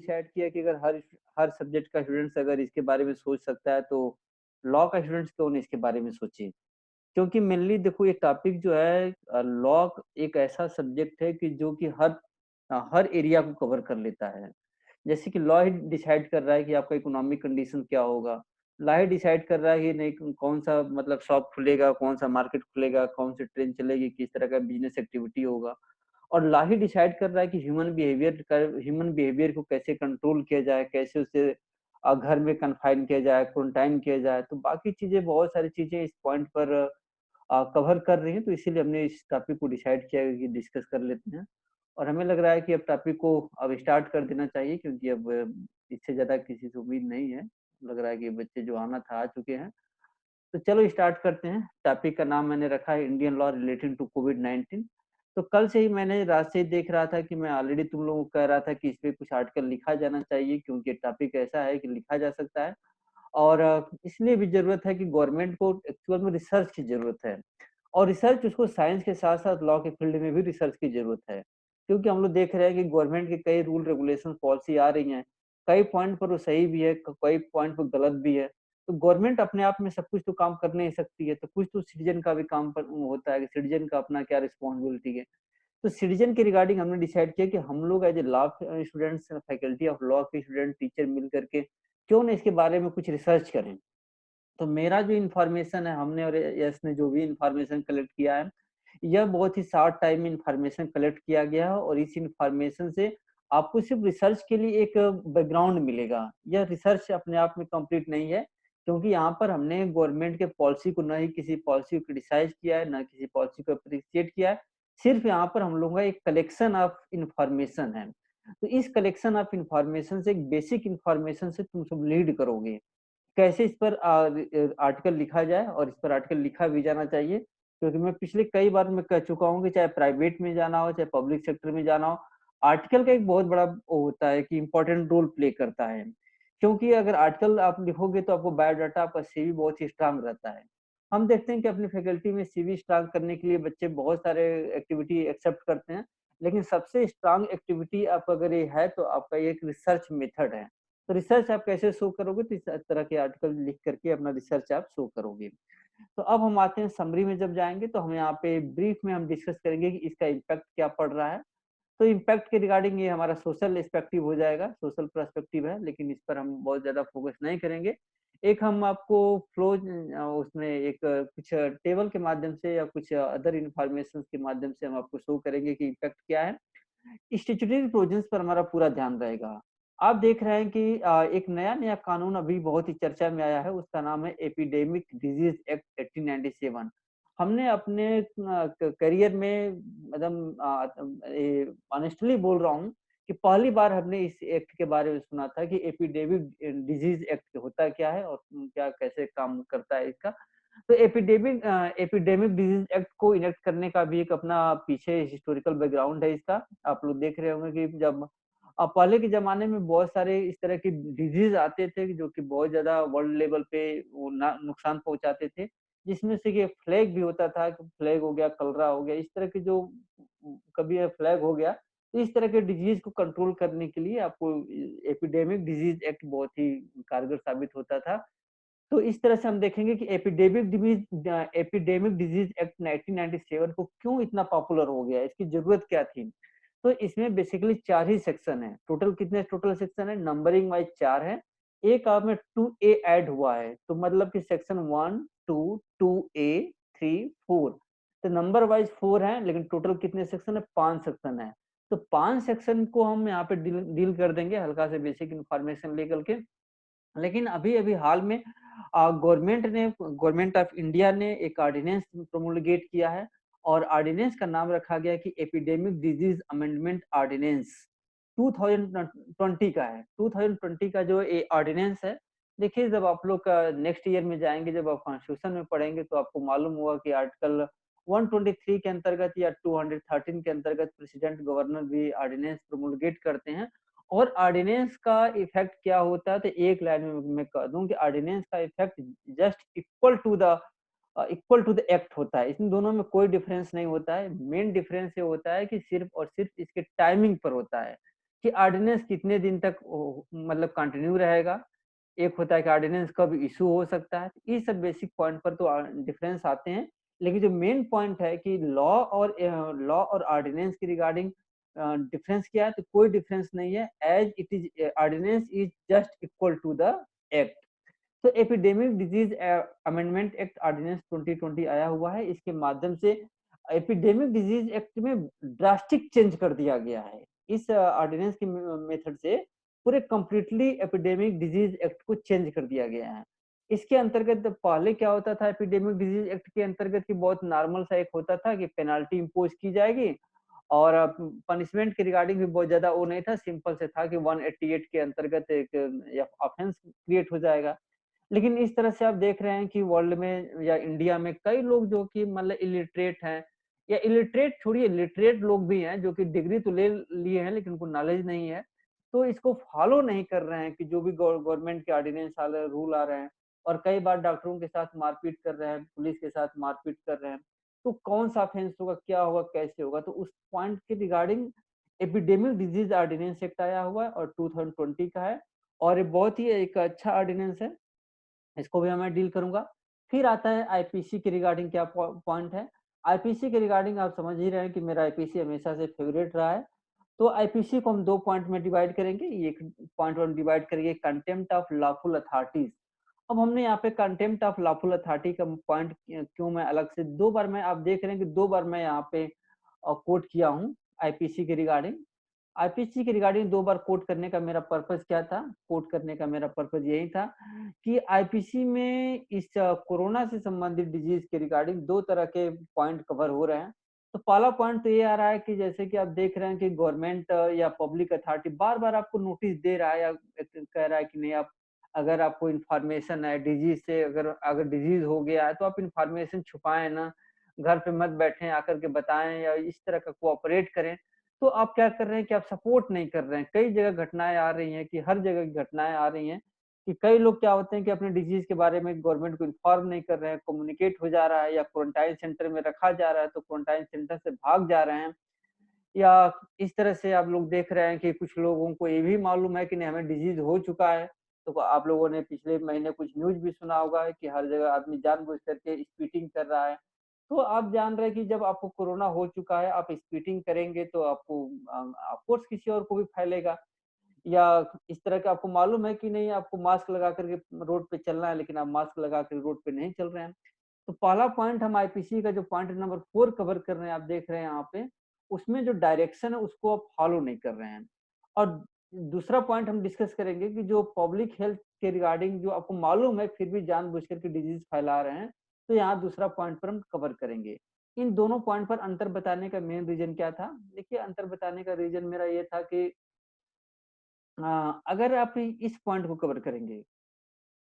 Decide किया कि अगर हर सब्जेक्ट का स्टूडेंट्स अगर इसके बारे में सोच सकता है, तो लॉ का स्टूडेंट्स क्यों नहीं इसके बारे में सोचे? क्योंकि मेनली देखो ये टॉपिक जो है लॉ एक ऐसा सब्जेक्ट है कि जो कि हर एरिया को कवर कर लेता है। जैसे कि लॉ ही डिसाइड कर रहा है कि आपका इकोनॉमिक कंडीशन क्या होगा। लॉ ही डिसाइड कर रहा है कि नहीं कौन-सा मतलब शॉप खुलेगा, कौन-सा मार्केट खुलेगा, कौन सी ट्रेन चलेगी, किस तरह का बिज़नेस एक्टिविटी होगा। और लॉ ही डिसाइड कर रहा है कि ह्यूमन बिहेवियर को कैसे कंट्रोल किया जाए, कैसे उसे घर में कन्फाइन किया जाए, क्वारंटाइन किया जाए। तो बाकी चीज़ें बहुत सारी चीज़ें इस पॉइंट पर कवर कर रही हैं, तो इसीलिए हमने इस टॉपिक को डिसाइड किया है कि डिस्कस कर लेते हैं। और हमें लग रहा है कि अब टॉपिक को अब स्टार्ट कर देना चाहिए क्योंकि अब इससे ज़्यादा किसी से उम्मीद नहीं है। लग रहा है कि बच्चे जो आना था आ चुके हैं। तो चलो स्टार्ट करते हैं। टॉपिक का नाम मैंने रखा है इंडियन लॉ रिलेटिंग टू कोविड-19। तो कल से ही मैंने रात से ही देख रहा था कि मैं ऑलरेडी तुम लोगों को कह रहा था कि इस पे कुछ आर्टिकल लिखा जाना चाहिए क्योंकि टॉपिक ऐसा है कि लिखा जा सकता है। और इसलिए भी ज़रूरत है कि गवर्नमेंट को एक्चुअल में रिसर्च की ज़रूरत है। और रिसर्च उसको साइंस के साथ-साथ लॉ के फील्ड में भी रिसर्च की ज़रूरत है। क्योंकि हम लोग देख रहे हैं कि गवर्नमेंट के कई रूल, रेगुलेशन, पॉलिसी आ रही हैं। कई पॉइंट पर वो सही भी है, क कई पॉइंट पर गलत भी है। तो गवर्नमेंट अपने आप में सब कुछ तो काम कर नहीं सकती है, तो कुछ तो सिटीज़न का भी काम पर होता है कि सिटीज़न का अपना क्या रिस्पॉन्सिबिलिटी है। तो सिटीज़न के रिगार्डिंग हमने डिसाइड किया कि हम लोग as a law students, faculty of law के स्टूडेंट, टीचर मिल कर के क्यों ना इसके बारे में कुछ रिसर्च करें। तो मेरा जो इन्फॉर्मेशन है हमने और यस ने जो भी इन्फॉर्मेशन कलेक्ट किया है, यह बहुत ही शॉर्ट टाइम में इन्फॉर्मेशन कलेक्ट किया गया है और इस इन्फॉर्मेशन से आपको सिर्फ रिसर्च के लिए एक बैकग्राउंड मिलेगा। यह रिसर्च अपने आप में कंप्लीट नहीं है, क्योंकि यहाँ पर हमने गवर्नमेंट के पॉलिसी को न ही किसी पॉलिसी को क्रिटिसाइज़ किया है, ना किसी पॉलिसी को एप्रिशिएट किया है। सिर्फ यहाँ पर हम लोगों का एक कलेक्शन ऑफ इन्फॉर्मेशन है। तो इस कलेक्शन ऑफ इन्फॉर्मेशन से एक बेसिक इन्फॉर्मेशन से तुम सब लीड करोगे। कैसे इस पर आर्टिकल लिखा जाए और इस पर आर्टिकल लिखा भी जाना चाहिए, क्योंकि मैं पिछले कई बार मैं कह चुका हूँ कि चाहे प्राइवेट में जाना हो, चाहे पब्लिक सेक्टर में जाना हो, आर्टिकल का एक बहुत बड़ा वो होता है कि इम्पोर्टेंट रोल प्ले करता है। क्योंकि अगर आर्टिकल आप लिखोगे तो आपको बायोडाटा, आपका सीवी बहुत ही स्ट्रॉन्ग रहता है। हम देखते हैं कि अपनी फैकल्टी में सीवी स्ट्रॉन्ग करने के लिए बच्चे बहुत सारे एक्टिविटी एक्सेप्ट करते हैं, लेकिन सबसे स्ट्रॉन्ग एक्टिविटी आपका अगर ये है तो आपका ये एक रिसर्च मेथड है। तो रिसर्च आप कैसे शो करोगे? तो इस तरह के आर्टिकल लिख करके अपना रिसर्च आप शो करोगे। तो अब हम आते हैं समरी में जब जाएँगे तो हम यहाँ पे ब्रीफ में हम डिस्कस करेंगे कि इसका इम्पैक्ट क्या पड़ रहा है। तो इम्पैक्ट के रिगार्डिंग ये हमारा सोशल एस्पेक्टिव हो जाएगा, सोशल पर्सपेक्टिव है, लेकिन इस पर हम बहुत ज़्यादा फोकस नहीं करेंगे। एक हम आपको उसमें एक कुछ टेबल के माध्यम से या कुछ अदर इन्फॉर्मेशंस के माध्यम से हम आपको शो करेंगे कि इम्पैक्ट क्या है। स्टैट्यूटरी प्रोविजंस पर हमारा पूरा ध्यान रहेगा। आप देख रहे हैं कि एक नया-नया कानून अभी बहुत ही चर्चा में आया है, उसका नाम है एपिडेमिक डिजीज़ एक्ट 1897। हमने अपने करियर में मतलब ऑनेस्टली बोल रहा हूँ कि पहली बार हमने इस एक्ट के बारे में सुना था कि एपिडेमिक डिजीज़ एक्ट होता क्या है और क्या कैसे काम करता है इसका। तो एपिडेमिक डिजीज़ एक्ट को इनेक्ट करने का भी एक अपना पीछे हिस्टोरिकल बैकग्राउंड है इसका। आप लोग देख रहे होंगे कि जब पहले के ज़माने में बहुत सारे इस तरह की डिजीज़ आते थे जो कि बहुत ज़्यादा वर्ल्ड लेवल पे वो ना नुकसान पहुँचाते थे। जिसमें से कि प्लेग भी होता था, प्लेग हो गया, कलरा हो गया, इस तरह के जो कभी प्लेग हो गया, तो इस तरह के डिजीज़ को कंट्रोल करने के लिए आपको एपिडेमिक डिजीज़ एक्ट बहुत ही कारगर साबित होता था। तो इस तरह से हम देखेंगे कि एपिडेमिक डिजीज़ एक्ट 1997 को क्यों इतना पॉपुलर हो गया? इसकी ज़रूरत क्या थी? तो इसमें बेसिकली 4 ही सेक्शन हैं। टोटल सेक्शन है, नंबरिंग वाइज़ 4 हैं। एक आप में 2A ऐड हुआ है, तो मतलब कि सेक्शन 1, 2, 2A, 3, 4। तो नंबर वाइज़ 4 हैं, लेकिन टोटल कितने सेक्शन है? 5 सेक्शन है। तो 5 सेक्शन को हम यहाँ पे डील डील कर देंगे हल्का से बेसिक इन्फॉर्मेशन लेकर के। लेकिन अभी-अभी हाल में गवर्नमेंट ऑफ इंडिया ने एक ऑर्डिनेंस प्रोमुलगेट किया है और ऑर्डिनेंस का नाम रखा गया है कि एपिडेमिक डिजीज़ अमेंडमेंट ऑर्डिनेंस 2020 का है। 2020 का जो ये ऑर्डिनेंस है, देखिए जब आप लोग का नेक्स्ट ईयर में जाएँगे, जब आप कॉन्स्टिट्यूशन में पढ़ेंगे तो आपको मालूम होगा कि आर्टिकल 123 के अंतर्गत या 213 के अंतर्गत प्रेसिडेंट गवर्नर भी ऑर्डिनेंस प्रोमुलगेट करते हैं। और ऑर्डिनेंस का इफ़ेक्ट क्या होता है, तो एक लाइन में मैं कह दूँ कि ऑर्डिनेंस का effect just equal to the act होता है। इन दोनों में कोई डिफरेंस नहीं होता है। मेन डिफरेंस ये होता है कि सिर्फ़ और सिर्फ़ इसके टाइमिंग पर होता है। कि ऑर्डिनेंस कितने दिन तक मतलब कंटिन्यू रहेगा। एक होता है कि ऑर्डिनेंस कब इश्यू हो सकता है। ये सब बेसिक पॉइंट पर तो डिफरेंस आते हैं। लेकिन जो मेन पॉइंट है कि लॉ और ऑर्डिनेंस के रिगार्डिंग डिफरेंस क्या है, तो कोई डिफरेंस नहीं है। As it is ordinance is just equal to the act. तो epidemic disease amendment act ordinance 2020 आया हुआ है। इसके माध्यम से एपिडेमिक डिजीज एक्ट में ड्रास्टिक चेंज कर दिया गया है। इस ऑर्डिनेंस की मेथड से पूरे कंप्लीटली एपिडेमिक डिजीज एक्ट को चेंज कर दिया गया है। इसके अंतर्गत पहले क्या होता था एपिडेमिक डिजीज एक्ट के अंतर्गत, कि बहुत नॉर्मल सा एक होता था कि पेनाल्टी इम्पोज की जाएगी और पनिशमेंट के रिगार्डिंग भी बहुत ज्यादा वो नहीं था, सिंपल से था कि 188 के अंतर्गत एक ऑफेंस क्रिएट हो जाएगा। लेकिन इस तरह से आप देख रहे हैं कि वर्ल्ड में या इंडिया में कई लोग जो कि मतलब इलिटरेट हैं, या इलिटरेट छोड़िए, लिटरेट लोग भी हैं जो कि डिग्री तो ले लिए हैं लेकिन उनको नॉलेज नहीं है, तो इसको फॉलो नहीं कर रहे हैं कि जो भी गवर्नमेंट के ऑर्डिनेंस आ रहे हैं, रूल आ रहे हैं। और कई बार डॉक्टरों के साथ मारपीट कर रहे हैं, पुलिस के साथ मारपीट कर रहे हैं। तो कौन सा ऑफेंस होगा, क्या होगा, कैसे होगा, तो उस पॉइंट के regarding epidemic disease ordinance act आया हुआ है और 2020 का है। और ये बहुत ही एक अच्छा ऑर्डिनेंस है, इसको भी मैं डील करूंगा। फिर आता है आईपीसी के रिगार्डिंग क्या पॉइंट है। आईपीसी के रिगार्डिंग आप समझ ही रहे हैं कि मेरा आईपीसी हमेशा से फेवरेट रहा है। तो आईपीसी को हम 2 पॉइंट में डिवाइड करेंगे। एक पॉइंट 1 डिवाइड करेंगे कंटेम्प्ट ऑफ लॉफुल अथॉरिटीज। अब हमने यहाँ पे कंटेम्प्ट ऑफ लॉफुल अथॉरिटी का पॉइंट क्यों मैं अलग से 2 बार मैं आप देख रहे हैं कि 2 बार मैं यहाँ पे कोट किया हूँ आईपीसी के रिगार्डिंग। आईपीसी के रिगार्डिंग 2 बार कोट करने का मेरा पर्पस क्या था? कोट करने का मेरा पर्पस यही था कि आईपीसी में इस कोरोना से संबंधित डिजीज के रिगार्डिंग 2 तरह के पॉइंट कवर हो रहे हैं। तो पहला पॉइंट तो ये आ रहा है कि जैसे कि आप देख रहे हैं कि गवर्नमेंट या पब्लिक अथॉरिटी बार-बार आपको नोटिस दे रहा है या कह रहा है कि नहीं, आप अगर आपको इन्फॉर्मेशन है डिजीज से, अगर अगर डिजीज हो गया है तो आप इन्फॉर्मेशन छुपाएँ ना, घर पे मत बैठें, आकर के बताएँ या इस तरह का कोऑपरेट करें। तो आप क्या कर रहे हैं कि आप सपोर्ट नहीं कर रहे हैं। कई जगह घटनाएँ आ रही हैं कि हर जगह की घटनाएँ आ रही हैं कि कई लोग क्या होते हैं कि अपने डिजीज़ के बारे में गवर्नमेंट को इन्फॉर्म नहीं कर रहे हैं, कम्युनिकेट हो जा रहा है या क्वारंटाइन सेंटर में रखा जा रहा है तो क्वारंटाइन सेंटर से भाग जा रहे हैं। या इस तरह से आप लोग देख रहे हैं कि कुछ लोगों को ये भी मालूम है कि नहीं हमें डिजीज़ हो चुका है। तो आप लोगों ने पिछले महीने कुछ न्यूज़ भी सुना होगा कि हर जगह आदमी जानबूझ करके स्पीटिंग कर रहा है। तो आप जान रहे हैं कि जब आपको कोरोना हो चुका है, आप स्पीटिंग करेंगे तो आपको ऑफ कोर्स किसी और को भी फैलेगा। या इस तरह का आपको मालूम है कि नहीं, आपको मास्क लगा कर के रोड पे चलना है लेकिन आप मास्क लगा कर रोड पे नहीं चल रहे हैं। तो पहला पॉइंट हम आईपीसी का जो पॉइंट नंबर 4 कवर कर रहे हैं, आप देख रहे हैं यहाँ पे, उसमें जो डायरेक्शन है उसको आप फॉलो नहीं कर रहे हैं। और दूसरा पॉइंट हम डिस्कस करेंगे कि जो पब्लिक हेल्थ के रिगार्डिंग जो आपको मालूम है फिर भी जानबूझ कर के डिजीज फैला रहे हैं, तो यहाँ दूसरा पॉइंट पर हम कवर करेंगे। इन दोनों पॉइंट पर अंतर बताने का मेन रीजन क्या था? देखिए, अंतर बताने का रीजन मेरा ये था कि अगर आप इस पॉइंट को कवर करेंगे,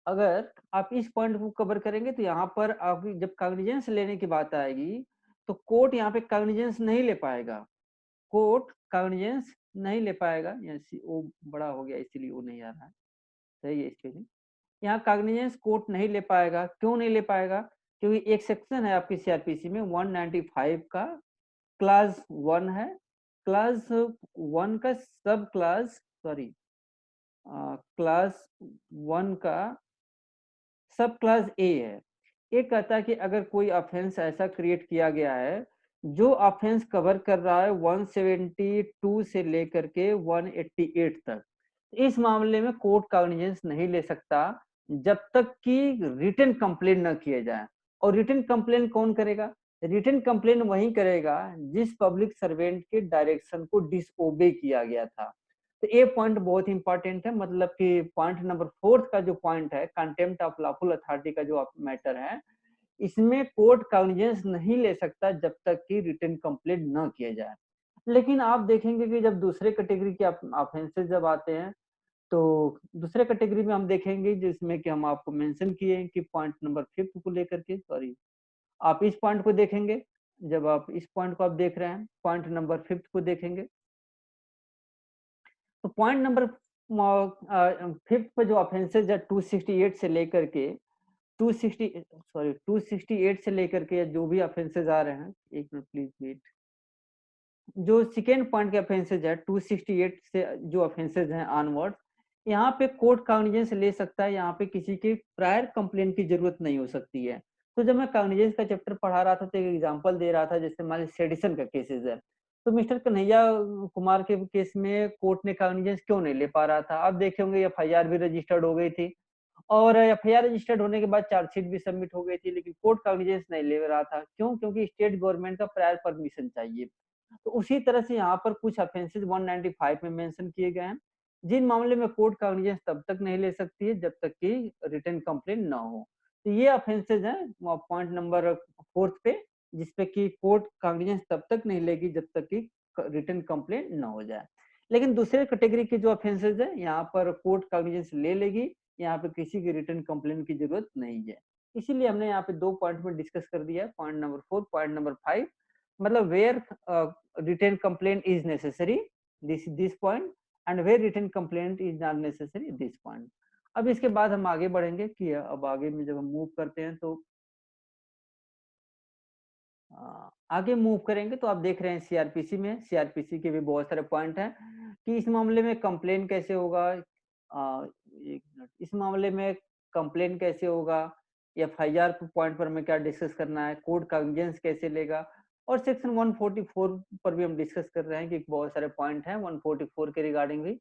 अगर आप इस पॉइंट को कवर करेंगे तो यहाँ पर आप जब कॉग्निजेंस लेने की बात आएगी, तो कोर्ट यहाँ पे कॉग्निजेंस नहीं ले पाएगा। कोर्ट कॉग्निजेंस नहीं ले पाएगा, यहाँ ओ बड़ा हो गया इसीलिए वो नहीं आ रहा है। सही है स्पेलिंग। यहाँ कॉग्निजेंस कोर्ट नहीं ले पाएगा। क्यों नहीं ले पाएगा? क्योंकि एक सेक्शन है आपकी सीआरपीसी में 195 का, क्लास 1 है। क्लास 1 का सब क्लास, सॉरी, क्लास 1 का सब क्लास ए है। ये कहता है कि अगर कोई ऑफेंस ऐसा क्रिएट किया गया है जो ऑफेंस कवर कर रहा है 172 से लेकर के 188 तक, इस मामले में कोर्ट कॉग्निजेंस नहीं ले सकता जब तक कि रिटन कंप्लेन न किए जाए। और रिटन कंप्लेन कौन करेगा? रिटन कंप्लेन वही करेगा जिस पब्लिक सर्वेंट के डायरेक्शन को डिसओबे किया गया था। तो ये पॉइंट बहुत इंपॉर्टेंट है, मतलब कि पॉइंट नंबर 4 का जो पॉइंट है कंटेम्प्ट ऑफ लॉफुल अथॉरिटी का जो मैटर है, इसमें कोर्ट कॉग्निजेंस नहीं ले सकता जब तक कि रिटन कंप्लेंट न किया जाए। लेकिन आप देखेंगे कि जब दूसरे कैटेगरी के ऑफेंसेस जब आते हैं, तो दूसरे कैटेगरी में हम देखेंगे जिसमें कि हम आपको मेंशन किए हैं कि पॉइंट नंबर 5 को लेकर के, सॉरी, आप इस पॉइंट को देखेंगे। जब आप इस पॉइंट को आप देख रहे हैं, पॉइंट नंबर 5 को देखेंगे, तो पॉइंट नंबर 5 पे जो ऑफेंसेज है 268 से लेकर के 268 से लेकर के जो भी ऑफेंसेज आ रहे हैं, एक मिनट प्लीज वेट, जो सेकंड पॉइंट के ऑफेंसेस है 268 से जो ऑफेंसेस हैं ऑनवर्ड्स, यहाँ पे कोर्ट कॉग्निजेंस ले सकता है, यहाँ पे किसी की प्रायर कंप्लेंट की जरूरत नहीं हो सकती है। तो जब मैं कॉग्निजेंस का चैप्टर पढ़ा रहा था तो एक एग्जांपल दे रहा था, जैसे मान लीजिए सेडिशन का केसेस है, तो मिस्टर कन्हैया कुमार के केस में कोर्ट ने कॉग्निजेंस क्यों नहीं ले पा रहा था? आप देखे होंगे एफआईआर भी रजिस्टर्ड हो गई थी और एफआईआर रजिस्टर्ड होने के बाद चार्जशीट भी सबमिट हो गई थी, लेकिन कोर्ट कॉग्निजेंस नहीं ले रहा था। क्यों? क्योंकि स्टेट गवर्नमेंट का प्रायर परमिशन चाहिए। तो उसी तरह से यहाँ पर कुछ ऑफेंसेस 195 में मेंशन किए गए हैं, जिन मामले में कोर्ट कॉग्निजेंस तब तक नहीं ले सकती है जब तक कि रिटन कंप्लेंट ना हो। तो ये ऑफेंसेस हैं पॉइंट नंबर 4 पे, जिसपे कि कोर्ट कॉग्निजेंस तब तक नहीं लेगी जब तक कि रिटन कंप्लेंट ना हो जाए। लेकिन दूसरे कैटेगरी के जो ऑफेंसेस है यहाँ पर कोर्ट कॉग्निजेंस ले लेगी, यहाँ पे किसी की रिटन कंप्लेंट की जरूरत नहीं है। इसीलिए हमने यहाँ पे 2 पॉइंट में डिस्कस कर दिया है, पॉइंट नंबर 4, पॉइंट नंबर 5, मतलब where written complaint is necessary, this point, and where written complaint is not necessary, this point. अब इसके बाद हम आगे बढ़ेंगे कि अब आगे में जब हम मूव करते हैं तो आगे मूव करेंगे तो आप देख रहे हैं सीआरपीसी में, सीआरपीसी के भी बहुत सारे पॉइंट हैं कि इस मामले में कंप्लेन कैसे होगा, एक मिनट, इस मामले में कंप्लेन कैसे होगा, एफआईआर पॉइंट पर हमें क्या डिस्कस करना है, कोर्ट कॉग्निजेंस कैसे लेगा, और सेक्शन 144 पर भी हम डिस्कस कर रहे हैं कि बहुत सारे पॉइंट हैं 144 के रिगार्डिंग भी।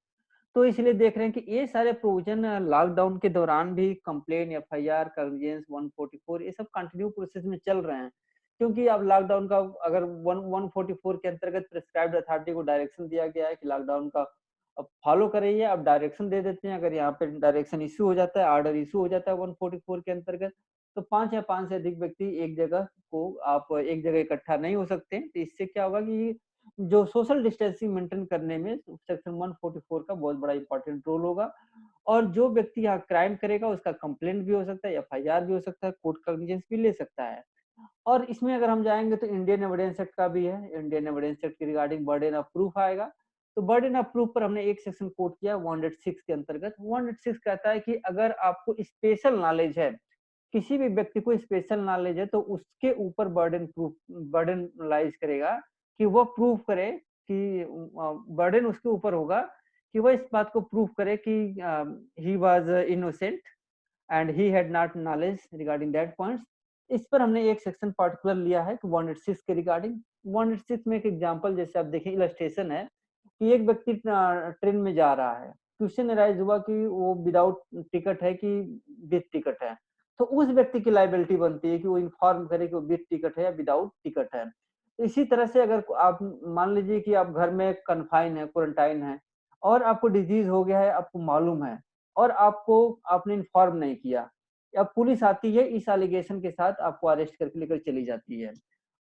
तो इसलिए देख रहे हैं कि ये सारे प्रोविजन लॉकडाउन के दौरान भी कंप्लेन, एफआईआर, कॉग्निजेंस 144 ये सब कंटिन्यू प्रोसेस में चल रहे हैं। क्योंकि अब लॉकडाउन का अगर 144 के अंतर्गत प्रिस्क्राइब्ड अथॉरिटी को डायरेक्शन दिया गया है कि लॉकडाउन का अब फॉलो करिए, अब डायरेक्शन दे देते हैं। अगर यहाँ पे डायरेक्शन इश्यू हो जाता है, ऑर्डर इश्यू हो जाता है 144 के अंतर्गत, तो 5 या 5 से अधिक व्यक्ति एक जगह को आप एक जगह इकट्ठा नहीं हो सकते। तो इससे क्या होगा कि जो सोशल डिस्टेंसिंग मेंटेन करने में सेक्शन 144 का बहुत बड़ा इंपॉर्टेंट रोल होगा, और जो व्यक्ति यहाँ क्राइम करेगा उसका कंप्लेंट भी हो सकता है, एफआईआर भी हो सकता है, कोर्ट कॉग्निजेंस भी ले सकता है। और इसमें अगर हम जाएंगे तो इंडियन एविडेंस एक्ट का भी है, इंडियन एविडेंस एक्ट के रिगार्डिंग बर्डन ऑफ प्रूफ आएगा। तो बर्डन ऑफ प्रूफ पर हमने एक सेक्शन कोट किया 106 के अंतर्गत। 106 कहता है कि अगर आपको स्पेशल नॉलेज है, किसी भी व्यक्ति को स्पेशल नॉलेज है, तो उसके ऊपर बर्डन लाइज करेगा कि वह प्रूव करे कि बर्डन उसके ऊपर होगा कि वह इस बात को प्रूव करे कि he was innocent and he had not knowledge regarding that points. इस पर हमने एक सेक्शन पार्टिकुलर लिया है कि 106 के रिगार्डिंग। 106 में एक एग्जांपल जैसे आप देखें इलस्ट्रेशन है कि एक व्यक्ति ट्रेन में जा रहा है, क्वेश्चन अराइज हुआ कि वो विदाउट टिकट है कि विद टिकट है, तो उस व्यक्ति की लाइबिलिटी बनती है कि वो इन्फॉर्म करे कि वो विद टिकट है या विदाउट टिकट है। तो इसी तरह से अगर आप मान लीजिए कि आप घर में कन्फाइन है, क्वारंटाइन है, और आपको डिजीज हो गया है, आपको मालूम है, और आपने इन्फॉर्म नहीं किया, अब पुलिस आती है इस एलिगेशन के साथ आपको अरेस्ट करके लेकर चली जाती है,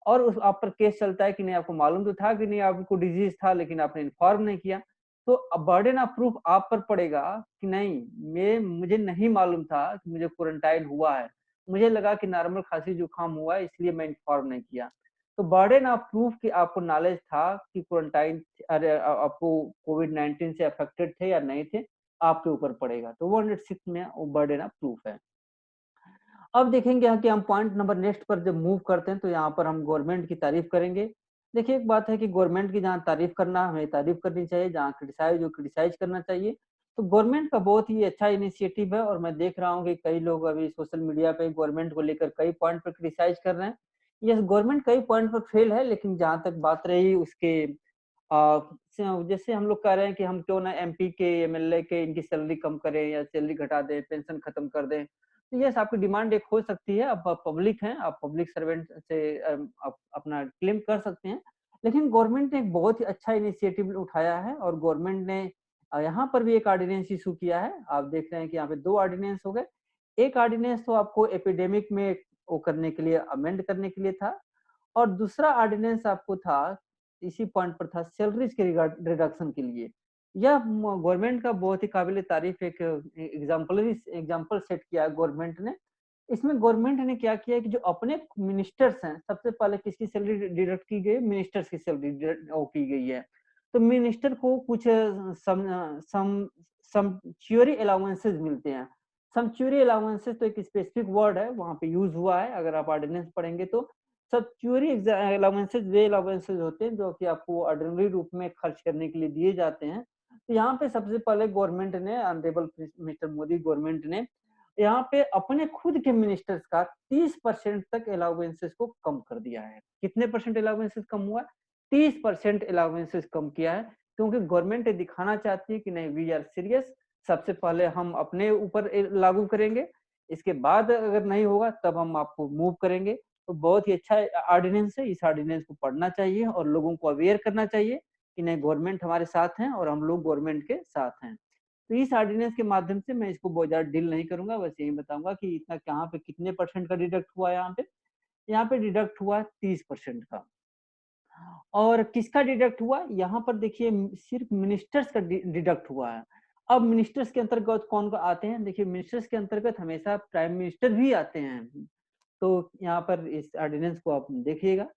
और उस आप पर केस चलता है कि नहीं आपको मालूम तो था कि नहीं आपको डिजीज था लेकिन आपने इन्फॉर्म नहीं किया, तो अब बर्डन ऑफ प्रूफ आप पर पड़ेगा कि नहीं, मैं मुझे नहीं मालूम था कि मुझे क्वारंटाइन हुआ है, मुझे लगा कि नॉर्मल खांसी जुकाम हुआ है इसलिए मैं इन्फॉर्म नहीं किया। तो बर्डन ऑफ प्रूफ कि आपको नॉलेज था कि क्वारंटाइन, अरे आपको कोविड-19 से अफेक्टेड थे या नहीं थे, आपके ऊपर पड़ेगा। तो 106 में वो बर्डन ऑफ प्रूफ है। अब देखेंगे यहाँ कि हम पॉइंट नंबर नेक्स्ट पर जब मूव करते हैं तो यहाँ पर हम गवर्नमेंट की तारीफ करेंगे। देखिए एक बात है कि गवर्नमेंट की जहाँ तारीफ करना हमें तारीफ करनी चाहिए, जहाँ क्रिटिसाइज करना चाहिए। तो गवर्नमेंट का बहुत ही अच्छा इनिशिएटिव है, और मैं देख रहा हूँ कि कई लोग अभी सोशल मीडिया पे गवर्नमेंट को लेकर कई पॉइंट पर क्रिटिसाइज कर रहे हैं। यस, गवर्नमेंट कई पॉइंट पर फेल है, लेकिन जहाँ तक बात रही उसके जैसे हम लोग कह रहे हैं कि हम क्यों ना एमपी के, एमएलए के इनकी सैलरी कम करें या सैलरी घटा दें, पेंशन खत्म कर दें। तो यस, आपकी डिमांड एक हो सकती है, आप पब्लिक हैं, आप पब्लिक सर्वेंट से आप अपना क्लेम कर सकते हैं। लेकिन गवर्नमेंट ने एक बहुत ही अच्छा इनिशिएटिव उठाया है, और गवर्नमेंट ने यहाँ पर भी एक ऑर्डिनेंस इशू किया है। आप देख रहे हैं कि यहाँ पे 2 ऑर्डिनेंस हो गए। एक ऑर्डिनेंस तो आपको एपिडेमिक में वो करने के लिए, अमेंड करने के लिए था, और दूसरा ऑर्डिनेंस आपको था, इसी पॉइंट पर था, सैलरीज के रिडक्शन के लिए। यह गवर्नमेंट का बहुत ही काबिल तारीफ एक एग्जाम्पल सेट किया है गवर्नमेंट ने। इसमें गवर्नमेंट ने क्या किया है कि जो अपने मिनिस्टर्स हैं, सबसे पहले किसकी सैलरी डिडक्ट की गई, मिनिस्टर्स की सैलरी की गई है। तो मिनिस्टर को कुछ समच्योरी अलाउंसेस मिलते हैं। समच्योरी अलाउंसेस तो एक स्पेसिफिक वर्ड है, वहां पे यूज हुआ है, अगर आप ऑर्डिनेंस पढ़ेंगे तो सब्सिडियरी अलाउंसेस वे अलाउंसेस होते हैं जो कि आपको ऑर्डिनरी रूप में खर्च करने के लिए दिए जाते हैं। तो यहाँ पे सबसे पहले गवर्नमेंट ने ऑनरेबल मिस्टर मोदी गवर्नमेंट ने यहाँ पे अपने खुद के मिनिस्टर्स का 30% तक अलाउंसेस को कम कर दिया है। कितने परसेंट अलाउंसेस कम हुआ? 30% अलाउंसेस कम किया है, क्योंकि गवर्नमेंट ये दिखाना चाहती है कि नहीं वी आर सीरियस, सबसे पहले हम अपने ऊपर लागू करेंगे, इसके बाद अगर नहीं होगा तब हम आपको मूव करेंगे। तो बहुत ही अच्छा ऑर्डिनेंस है, इस ऑर्डिनेंस को पढ़ना चाहिए और लोगों को अवेयर करना चाहिए कि नहीं गवर्नमेंट हमारे साथ है और हम लोग गवर्नमेंट के साथ हैं। तो इस ऑर्डिनेंस के माध्यम से मैं इसको बहुत ज़्यादा डील नहीं करूँगा, बस यही बताऊँगा कि इतना कहाँ पे कितने परसेंट का डिडक्ट हुआ यहाँ पे? यहाँ पे डिडक्ट हुआ 30% का। और किसका डिडक्ट हुआ? यहाँ पर देखिए सिर्फ़ मिनिस्टर्स का डिडक्ट हुआ है। अब मिनिस्टर्स के अंतर्गत कौन आते हैं? देखिए मिनिस्टर्स के अंतर्गत हमेशा प्राइम मिनिस्टर भी आते हैं। तो यहाँ पर इस ऑर्डिनेंस को आप देखिएगा।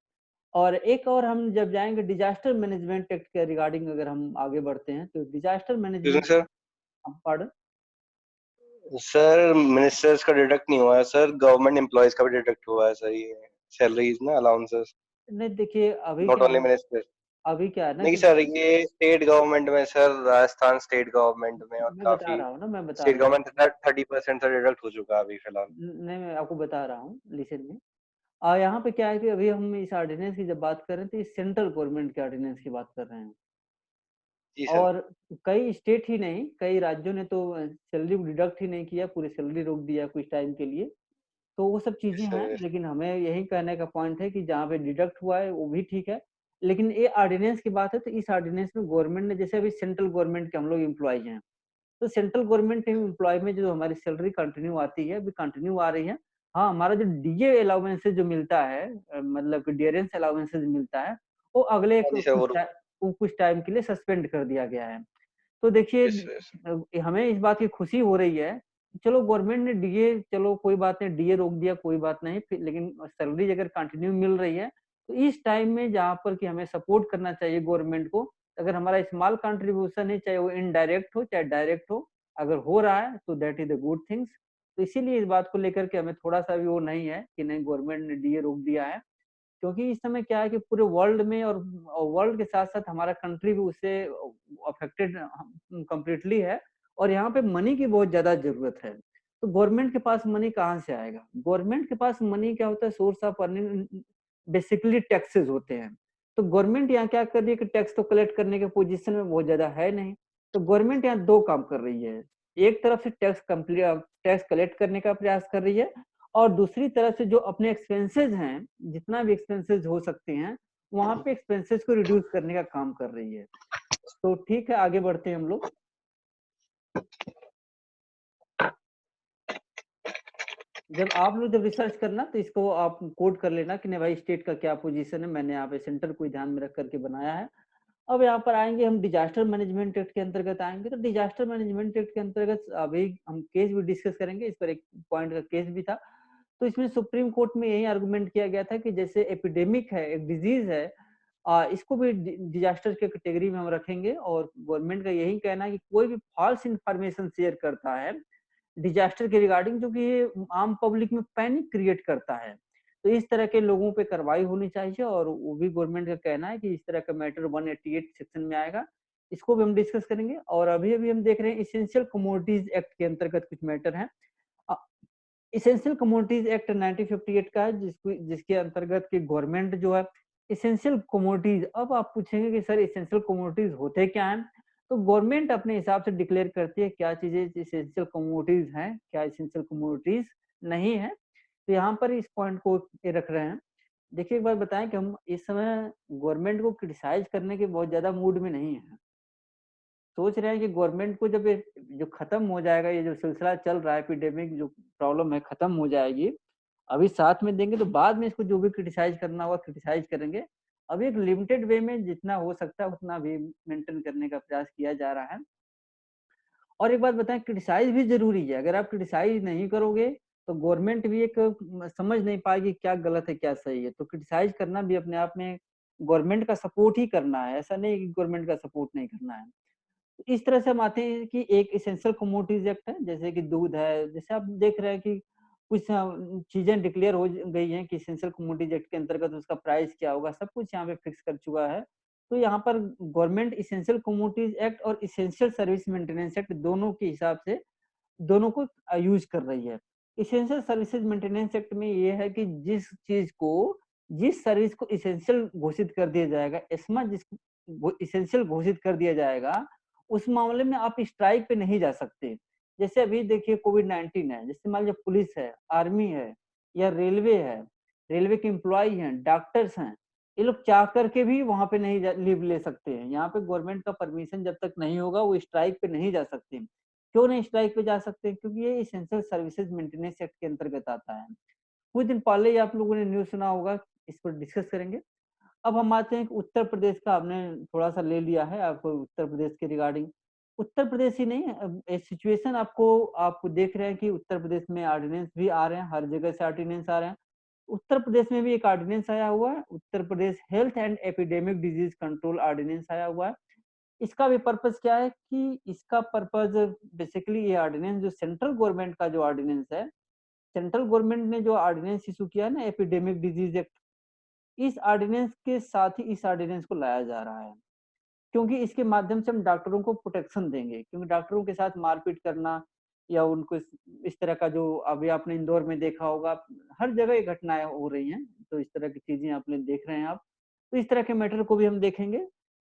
और एक और हम जब जाएँगे डिज़ास्टर मैनेजमेंट एक्ट के रिगार्डिंग अगर हम आगे बढ़ते हैं, तो डिज़ास्टर किसमें management sir? Pardon? Sir ministers का डिडक्ट नहीं हुआ है सर, गवर्नमेंट एम्प्लॉयज का भी डिडक्ट हुआ है सर ये सैलरीज ना अलाउंसेस, नहीं देखिए नॉट ओनली मिनिस्टर। अभी क्या है ना नहीं कि सर ये स्टेट गवर्नमेंट में सर, राजस्थान स्टेट गवर्नमेंट में और मैं बता काफी रहा हूँ ना, मैं बता स्टेट रहा हूँ। गवर्नमेंट 30% से डिडक्ट हो चुका है अभी फिलहाल। नहीं, मैं आपको बता रहा हूँ, लिसन में। यहाँ पे क्या है कि अभी हम इस ऑर्डिनेंस की जब बात कर रहे हैं, तो इस सेंट्रल गवर्नमेंट के ऑर्डिनेंस की बात कर रहे हैं। जी सर। और कई स्टेट ही नहीं, कई राज्यों ने तो सैलरी डिडक्ट ही नहीं किया, पूरी सैलरी रोक दिया कुछ टाइम के लिए। तो वो सब चीज़ें हैं, सर लेकिन हमें यही कहने का पॉइंट है कि जहाँ पे डिडक्ट हुआ है, वो भी ठीक है। लेकिन ये ऑर्डिनेंस की बात है, तो इस ऑर्डिनेंस में गवर्नमेंट ने जैसे अभी सेंट्रल गवर्नमेंट के हम लोग एम्प्लॉयी हैं, तो सेंट्रल गवर्नमेंट एम्प्लॉय में जो हमारी सैलरी कंटिन्यू आती है, अभी कंटिन्यू आ रही है। हाँ, हमारा जो डीए अलाउंसेस जो मिलता है मतलब कि डियरेंस अलाउंसेस मिलता है, वो अगले हाँ जी सर, वो कुछ टाइम के लिए सस्पेंड कर दिया गया है। तो देखिए यस। हमें इस बात की खुशी हो रही है, कि चलो गवर्नमेंट ने डीए चलो कोई बात नहीं, डीए रोक दिया कोई बात नहीं, फिर लेकिन सैलरी अगर कंटिन्यू मिल रही है, तो इस टाइम में जहाँ पर कि हमें सपोर्ट करना चाहिए गवर्नमेंट को, अगर हमारा स्मॉल कंट्रीब्यूशन है, चाहे वो इनडायरेक्ट हो, चाहे डायरेक्ट हो, अगर हो रहा है तो that is the good things. तो इसीलिए इस बात को लेकर के हमें थोड़ा-सा भी वो नहीं है कि नहीं गवर्नमेंट ने डीए रोक दिया है। क्योंकि इस समय क्या है कि पूरे वर्ल्ड में और वर्ल्ड के साथ-साथ हमारा कंट्री भी उससे अफेक्टेड कंप्लीटली है और यहाँ पे मनी की बहुत ज़्यादा ज़रूरत है। तो गवर्नमेंट के पास मनी कहाँ से आएगा? गवर्नमेंट के पास मनी क्या होता है source of earning basically taxes होते हैं। तो गवर्नमेंट यहाँ क्या कर रही है कि टैक्स तो कलेक्ट करने के पोज़ीशन में बहुत ज़्यादा है नहीं। तो गवर्नमेंट यहाँ 2 काम कर रही है। एक तरफ से टैक्स कलेक्ट करने का प्रयास कर रही है और दूसरी तरफ से जो अपने एक्सपेंसेस हैं, जितना भी एक्सपेंसेस हो सकते हैं, वहाँ पे एक्सपेंसेस को रिड्यूस करने का काम कर रही है। तो ठीक है, आगे बढ़ते हैं हम लोग। जब रिसर्च करना तो इसको आप कोट कर लेना कि नहीं भाई स्टेट का क्या पोज़ीशन है, मैंने यहाँ पे सेंटर को ध्यान में रख कर के बनाया है। अब यहाँ पर आएँगे हम डिज़ास्टर मैनेजमेंट एक्ट के अंतर्गत आएँगे, तो डिज़ास्टर मैनेजमेंट एक्ट के अंतर्गत अभी हम केस भी डिस्कस करेंगे, इस पर एक पॉइंट का केस भी था। तो इसमें सुप्रीम कोर्ट में यही आर्गुमेंट किया गया था कि जैसे एपिडेमिक है, एक डिज़ीज़ है इसको भी डिज़ास्टर के कैटेगरी में हम रखेंगे और गवर्नमेंट का यही कहना है कि कोई भी फ़ॉल्स इन्फॉर्मेशन शेयर करता है, डिज़ास्टर के रिगार्डिंग जो कि ये आम पब्लिक में पैनिक क्रिएट करता है। तो इस तरह के लोगों पे कार्रवाई होनी चाहिए और वो भी गवर्नमेंट का कहना है कि इस तरह का मैटर 188 सेक्शन में आएगा। इसको भी हम डिस्कस करेंगे और अभी-अभी हम देख रहे हैं एसेंशियल कमोडिटीज़ एक्ट के अंतर्गत कुछ मैटर हैं। अ, एसेंशियल कमोडिटीज़ एक्ट 1958 का है जिसके अंतर्गत कि गवर्नमेंट जो है एसेंशियल कमोडिटीज़ अब आप पूछेंगे कि सर एसेंशियल कमोडिटीज़ होते क्या हैं? तो गवर्नमेंट अपने हिसाब से डिक्लेयर करती है क्या चीज़ें एसेंशियल कमोडिटीज़ हैं, क्या एसेंशियल कमोडिटीज़ नहीं है। तो यहाँ पर इस पॉइंट को ये रख रहे हैं। देखिए एक बात बताएँ कि हम इस समय गवर्नमेंट को क्रिटिसाइज़ करने के बहुत ज़्यादा मूड में नहीं हैं। सोच रहे हैं कि गवर्नमेंट को जब ये जो खत्म हो जाएगा, ये जो सिलसिला चल रहा है एपिडेमिक जो प्रॉब्लम है खत्म हो जाएगी। अभी साथ में देंगे तो बाद में इसको जो भी क्रिटिसाइज़ करना होगा क्रिटिसाइज़ करेंगे। अभी एक लिमिटेड वे में जितना हो सकता है उतना भी मेंटेन करने का प्रयास किया जा रहा है। और एक बात बताएँ क्रिटिसाइज़ भी ज़रूरी है। अगर आप क्रिटिसाइज़ नहीं करोगे तो गवर्नमेंट भी एक समझ नहीं पाएगी क्या गलत है, क्या सही है। तो क्रिटिसाइज़ करना भी अपने आप में गवर्नमेंट का सपोर्ट ही करना है। ऐसा नहीं है कि गवर्नमेंट का सपोर्ट नहीं करना है। इस तरह से हम आते हैं कि एक एसेंशियल कमोडिटीज़ एक्ट है, जैसे कि दूध है, जैसे आप देख रहे हैं कि कुछ चीज़ें डिक्लेयर हो गई हैं कि एसेंशियल कमोडिटीज़ एक्ट के अंतर्गत उसका प्राइस क्या होगा, सब कुछ यहाँ पे फिक्स कर चुका है। तो यहाँ पर गवर्नमेंट एसेंशियल कमोडिटीज़ एक्ट और एसेंशियल सर्विस मेंटेनेंस एक्ट दोनों के हिसाब से दोनों को यूज़ कर रही है। एसेंशियल सर्विसेज मेंटेनेंस एक्ट में ये है कि जिस सर्विस को एसेंशियल घोषित कर दिया जाएगा, एस्मा जिसको वो एसेंशियल घोषित कर दिया जाएगा, उस मामले में आप स्ट्राइक पे नहीं जा सकते। जैसे अभी देखिए कोविड-19 है, जैसे मान लीजिए पुलिस है, आर्मी है या रेलवे है, रेलवे के एम्प्लॉयी हैं, डॉक्टर्स हैं, ये लोग चाह कर के भी वहाँ पे नहीं जा लीव ले सकते हैं। यहाँ पे गवर्नमेंट का परमिशन जब तक नहीं होगा, वो स्ट्राइक पे नहीं जा सकते। क्यों नहीं स्ट्राइक पे जा सकते? क्योंकि ये एसेंशियल सर्विसेज मेंटेनेंस एक्ट के अंतर्गत आता है। कुछ दिन पहले ही आप लोगों ने न्यूज़ सुना होगा, इस पर डिस्कस करेंगे। अब हम आते हैं कि उत्तर प्रदेश का आपने थोड़ा-सा ले लिया है, आपको उत्तर प्रदेश के रिगार्डिंग। उत्तर प्रदेश ही नहीं सिचुएशन आप देख रहे हैं कि उत्तर प्रदेश में ऑर्डिनेंस भी आ रहे हैं, हर जगह से ऑर्डिनेंस आ रहे हैं। उत्तर प्रदेश में भी एक ऑर्डिनेंस आया हुआ है, Uttar Pradesh health and epidemic disease control ordinance आया हुआ है। इसका भी पर्पज़ क्या है कि इसका पर्पज़ बेसिकली ये ऑर्डिनेंस जो सेंट्रल गवर्नमेंट का जो ऑर्डिनेंस है, सेंट्रल गवर्नमेंट ने जो ऑर्डिनेंस इश्यू किया है ना एपिडेमिक डिजीज़ एक्ट, इस ऑर्डिनेंस के साथ ही इस ऑर्डिनेंस को लाया जा रहा है। क्योंकि इसके माध्यम से हम डॉक्टरों को प्रोटेक्शन देंगे, क्योंकि डॉक्टरों के साथ मारपीट करना या उनको इस तरह का जो अभी आपने इंदौर में देखा होगा, हर जगह ये घटनाएँ हो रही हैं, तो इस तरह की चीज़ें आपने देख रहे हैं आप। तो इस तरह के मैटर को भी हम देखेंगे।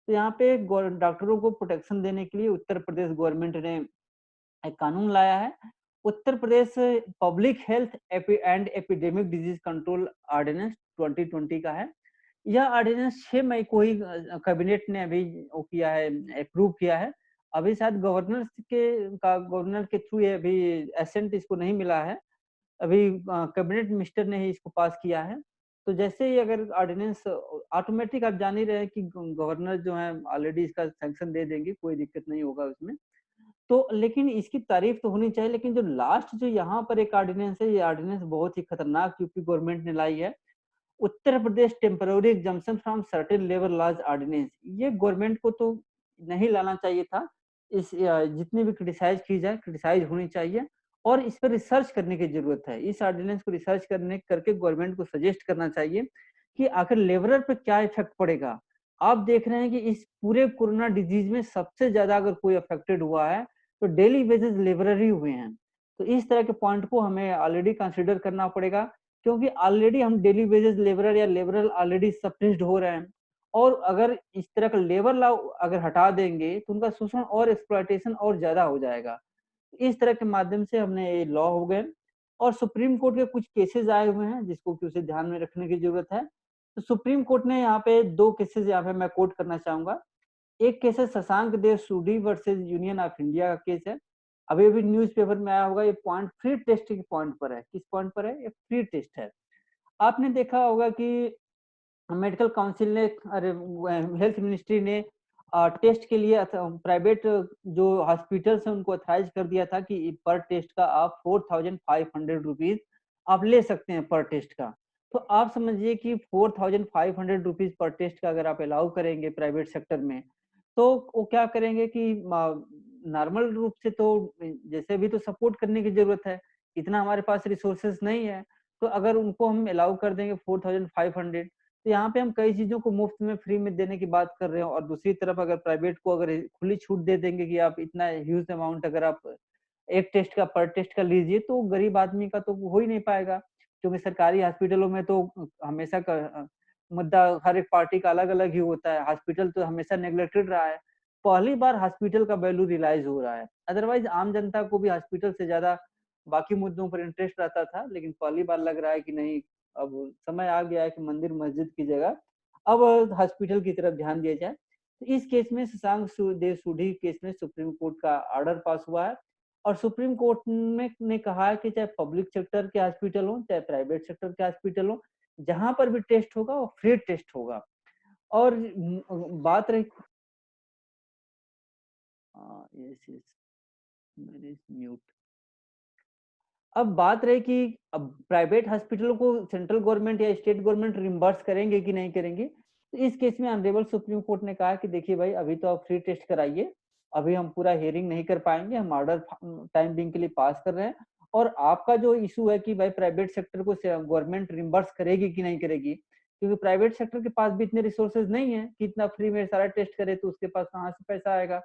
तो यहाँ पे डॉक्टरों को प्रोटेक्शन देने के लिए उत्तर प्रदेश गवर्नमेंट ने एक कानून लाया है। Uttar Pradesh public health and epidemic disease control ordinance 2020 का है। यह ऑर्डिनेंस 6 मई को ही कैबिनेट ने अभी वो किया है, अप्रूव किया है। अभी शायद गवर्नर के थ्रू ये अभी एसेंट इसको नहीं मिला है। अभी कैबिनेट मिनिस्टर ने ही इसको पास किया है। तो जैसे ही अगर ऑर्डिनेंस ऑटोमेटिक आप जान ही रहे हैं कि गवर्नर जो है ऑलरेडी इसका सैंक्शन दे देंगे, कोई दिक्कत नहीं होगा उसमें। तो लेकिन इसकी तारीफ तो होनी चाहिए, लेकिन जो लास्ट जो यहाँ पर एक ऑर्डिनेंस है, ये ऑर्डिनेंस बहुत ही खतरनाक यूपी गवर्नमेंट ने लाई है। Uttar Pradesh temporary exemption from certain labour laws ordinance, ये गवर्नमेंट को तो नहीं लाना चाहिए था। जितनी भी क्रिटिसाइज की जाए, क्रिटिसाइज होनी चाहिए और इस पर रिसर्च करने की जरूरत है। इस ऑर्डिनेंस को रिसर्च करने करके गवर्नमेंट को सजेस्ट करना चाहिए कि आखिर लेबरर पे क्या इफेक्ट पड़ेगा। आप देख रहे हैं कि इस पूरे कोरोना डिजीज में सबसे ज्यादा अगर कोई अफेक्टेड हुआ है तो डेली बेसिस लेबरर ही हुए हैं। तो इस तरह के पॉइंट को हमें ऑलरेडी कंसिडर करना पड़ेगा, क्योंकि ऑलरेडी हम डेली वेजेस लेबरर या लेबरर ऑलरेडी सप्रेस्ड हो रहे हैं और अगर इस तरह का लेबर लॉ अगर हटा देंगे तो उनका शोषण और एक्सप्लॉयटेशन और ज्यादा हो जाएगा। इस तरह के माध्यम से हमने ये लॉ हो गए और सुप्रीम कोर्ट के कुछ केसेस आए हुए हैं जिसको कि उसे ध्यान में रखने की जरूरत है। तो सुप्रीम कोर्ट ने यहाँ पे 2 केसेस यहाँ पे मैं कोट करना चाहूंगा। एक केस है शशांक देव सूडी वर्सेस यूनियन ऑफ इंडिया का केस है। अभी-अभी न्यूज़पेपर में आया होगा, ये पॉइंट फ्री टेस्ट के पॉइंट पर है। किस पॉइंट पर है? ये फ्री टेस्ट है। आपने देखा होगा कि मेडिकल काउंसिल ने हेल्थ मिनिस्ट्री ने टेस्ट के लिए प्राइवेट जो हॉस्पिटल्स हैं उनको ऑथराइज कर दिया था कि पर टेस्ट का आप 4500 रुपीज आप ले सकते हैं पर टेस्ट का। तो आप समझिए कि 4500 रुपीज पर टेस्ट का अगर आप अलाउ करेंगे प्राइवेट सेक्टर में, तो वो क्या करेंगे कि नॉर्मल रूप से तो जैसे भी तो सपोर्ट करने की जरूरत है, इतना हमारे पास रिसोर्सेज नहीं है। तो अगर उनको हम अलाउ कर देंगे 4500, तो यहाँ पे हम कई चीज़ों को मुफ्त में, फ्री में देने की बात कर रहे हैं और दूसरी तरफ अगर प्राइवेट को अगर खुली छूट दे देंगे कि आप इतना ह्यूज अमाउंट अगर आप एक टेस्ट का पर टेस्ट का लीजिए, तो गरीब आदमी का तो हो ही नहीं पाएगा। क्योंकि सरकारी हॉस्पिटलों में तो हमेशा मुद्दा हर एक पार्टी का अलग-अलग ही होता है। हॉस्पिटल तो हमेशा नेग्लेक्टेड रहा है। पहली बार हॉस्पिटल का वैल्यू रियलाइज़ हो रहा है। अदरवाइज़ आम जनता को भी हॉस्पिटल से ज़्यादा बाकी मुद्दों पर इंटरेस्ट रहता था, लेकिन पहली बार लग रहा है कि नहीं, अब समय आ गया है कि मंदिर मस्जिद की जगह अब हॉस्पिटल की तरफ ध्यान दिया जाए। तो इस केस में शशांक देव सूडी केस में सुप्रीम कोर्ट का ऑर्डर पास हुआ है और सुप्रीम कोर्ट में ने कहा है कि चाहे पब्लिक सेक्टर के हॉस्पिटल हो, चाहे प्राइवेट सेक्टर के हॉस्पिटल हो, जहाँ पर भी टेस्ट होगा वो फ्री टेस्ट होगा। और बात रही यस, यस, मेरे इस म्यूट। अब बात रही कि अब प्राइवेट हॉस्पिटलों को सेंट्रल गवर्नमेंट या स्टेट गवर्नमेंट रिम्बर्स करेंगे कि नहीं करेंगे। तो इस केस में ऑनरेबल सुप्रीम कोर्ट ने कहा कि देखिए भाई, अभी तो आप फ्री टेस्ट कराइए, अभी हम पूरा हियरिंग नहीं कर पाएंगे, हम ऑर्डर टाइम बिंग के लिए पास कर रहे हैं और आपका जो इशू है कि भाई प्राइवेट सेक्टर को गवर्नमेंट रिम्बर्स करेगी कि नहीं करेगी, क्योंकि प्राइवेट सेक्टर के पास भी इतने रिसोर्सेज नहीं है कि इतना फ्री में सारा टेस्ट करे, तो उसके पास कहाँ से पैसा आएगा।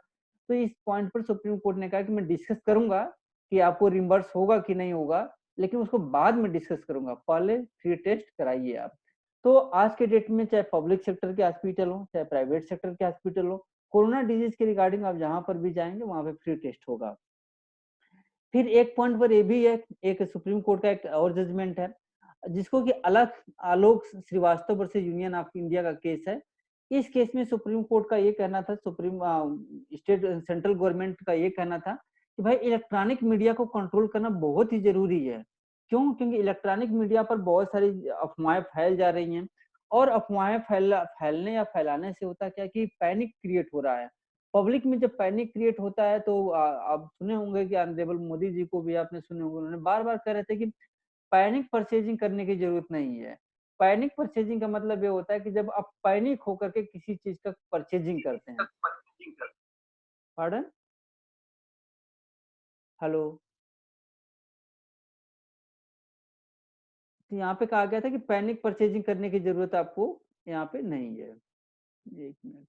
तो इस पॉइंट पर सुप्रीम कोर्ट ने कहा कि मैं डिस्कस करूंगा कि आपको रिम्बर्स होगा कि नहीं होगा, लेकिन उसको बाद में डिस्कस करूंगा, पहले फ्री टेस्ट कराइए आप। तो आज के डेट में चाहे पब्लिक सेक्टर के हॉस्पिटल हो चाहे प्राइवेट सेक्टर के हॉस्पिटल हो, कोरोना डिजीज के रिगार्डिंग आप जहां पर भी जाएंगे वहां पे फ्री टेस्ट होगा। फिर एक पॉइंट पर ये भी है, एक सुप्रीम कोर्ट का एक और जजमेंट है जिसको कि अलग Alok Srivastava versus union of India का केस है। इस केस में सुप्रीम कोर्ट का ये कहना था, सुप्रीम स्टेट सेंट्रल गवर्नमेंट का ये कहना था कि भाई इलेक्ट्रॉनिक मीडिया को कंट्रोल करना बहुत ही जरूरी है। क्यों? क्योंकि इलेक्ट्रॉनिक मीडिया पर बहुत सारी अफवाहें फैल जा रही हैं, और अफवाहें फैलने या फैलाने से होता क्या कि पैनिक क्रिएट हो रहा है। पब्लिक में जब पैनिक क्रिएट होता है तो आप सुने होंगे कि ऑनरेबल मोदी जी को भी आपने सुने होंगे, उन्होंने बार बार कह रहे थे कि पैनिक परचेजिंग करने की जरूरत नहीं है। पैनिक परचेजिंग का मतलब ये होता है कि जब आप पैनिक होकर के किसी चीज का परचेजिंग करते हैं। पार्डन? हेलो? तो यहाँ पे कहा गया था कि पैनिक परचेजिंग करने की जरूरत आपको यहाँ पे नहीं है। एक मिनट।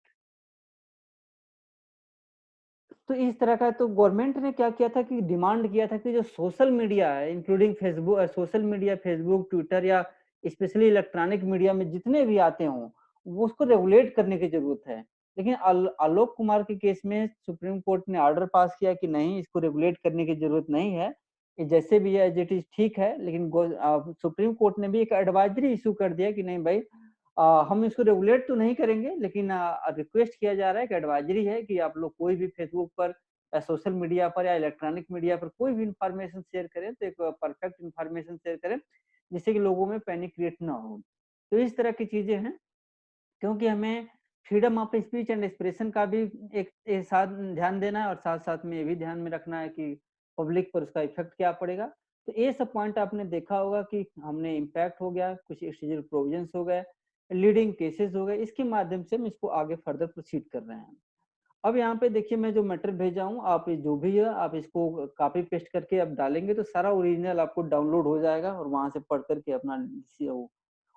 तो इस तरह का, तो गवर्नमेंट ने क्या किया था कि डिमांड किया था कि जो सोशल मीडिया है including Facebook, social media Facebook Twitter या स्पेशली इलेक्ट्रॉनिक मीडिया में जितने भी आते हों, वो उसको रेगुलेट करने की जरूरत है। लेकिन आलोक कुमार के केस में सुप्रीम कोर्ट ने ऑर्डर पास किया कि नहीं, इसको रेगुलेट करने की जरूरत नहीं है, ये जैसे भी है एज इट इज ठीक है। लेकिन सुप्रीम कोर्ट ने भी एक एडवाइजरी इशू कर दिया कि नहीं भाई, हम इसको रेगुलेट तो नहीं करेंगे, लेकिन रिक्वेस्ट किया जा रहा है कि एडवाइजरी है कि आप लोग कोई भी फेसबुक पर या सोशल मीडिया पर या इलेक्ट्रॉनिक मीडिया पर कोई भी इंफॉर्मेशन शेयर करें तो एक परफेक्ट इंफॉर्मेशन शेयर करें, जिससे कि लोगों में पैनिक क्रिएट ना हो। तो इस तरह की चीजें हैं, क्योंकि हमें freedom of speech and expression का भी एक साथ ध्यान देना है, और साथ साथ में ये भी ध्यान में रखना है कि पब्लिक पर उसका इफेक्ट क्या पड़ेगा। तो ये सब पॉइंट आपने देखा होगा कि हमने इम्पैक्ट हो गया, कुछ एक्सटेंजल प्रोविजंस हो गए, लीडिंग केसेस हो गए, इसके माध्यम से हम इसको आगे फर्दर प्रोसीड कर रहे हैं। अब यहाँ पे देखिए, मैं जो मैटर भेजा हूँ, आप जो भी है आप इसको कॉपी पेस्ट करके आप डालेंगे तो सारा ओरिजिनल आपको डाउनलोड हो जाएगा, और वहां से पढ़ करके अपना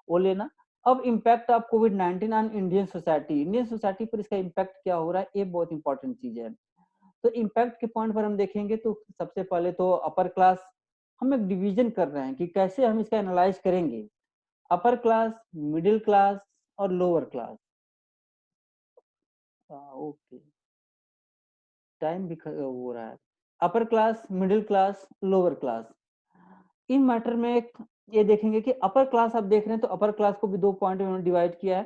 वो लेना। अब impact of covid on Indian society पर इसका इम्पैक्ट क्या हो रहा है, ये बहुत इंपॉर्टेंट चीज है। तो इम्पैक्ट के पॉइंट पर हम देखेंगे तो सबसे पहले तो अपर क्लास, हम एक डिवीजन कर रहे हैं कि कैसे हम इसका एनालाइज करेंगे। अपर क्लास, मिडिल क्लास और लोअर क्लास। ओके, टाइम भी हो रहा है। Upper class, middle class, lower class, इन मैटर में ये देखेंगे कि अपर क्लास आप देख रहे हैं तो अपर क्लास को भी दो पॉइंट में डिवाइड किया है,